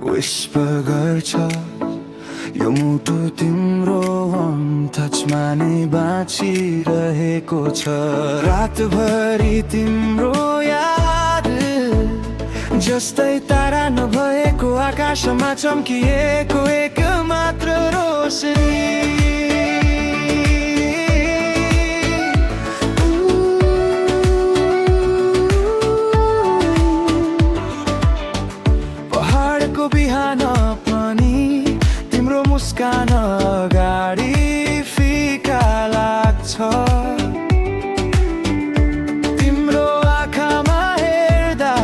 whisper गर्छ यो मुटु तिम्रो warm touchमा नै बाँचिरहेको छ। रातभरि तिम्रो याद जस्तै तारा नभएको आकाशमा चम्किएको एक मात्र रोशनी। पहाडको बिहान पनि तिम्रो मुस्कान अगाडि फिका लाग्छ। तिम्रो आँखामा हेर्दा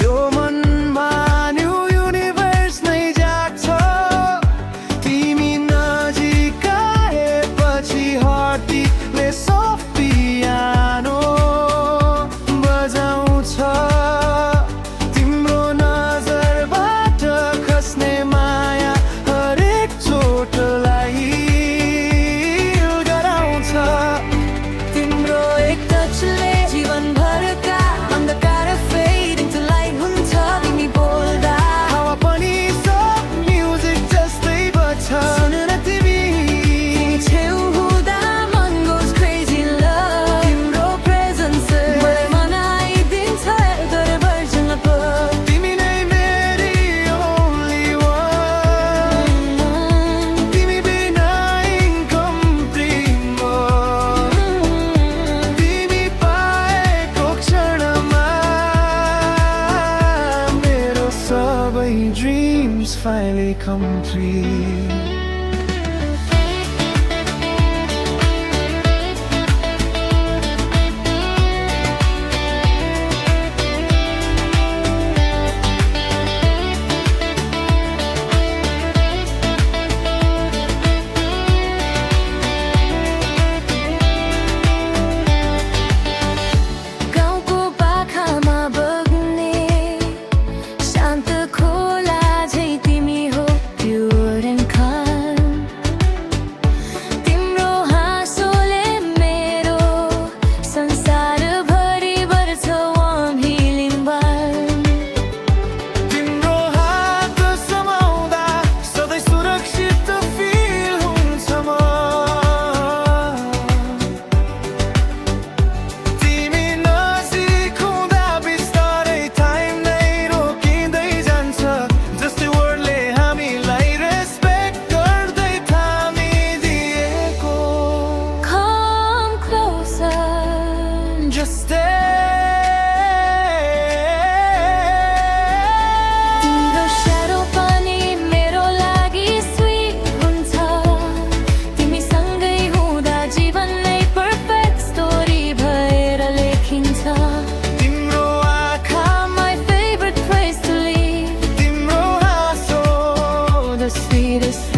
यो मनमा न्यू युनिभर्स नै जाग्छ। तिमी नजिक आएपछि हर्टीले सफ्ट पियानो बजाउँछ। Dreams finally complete. Sweetest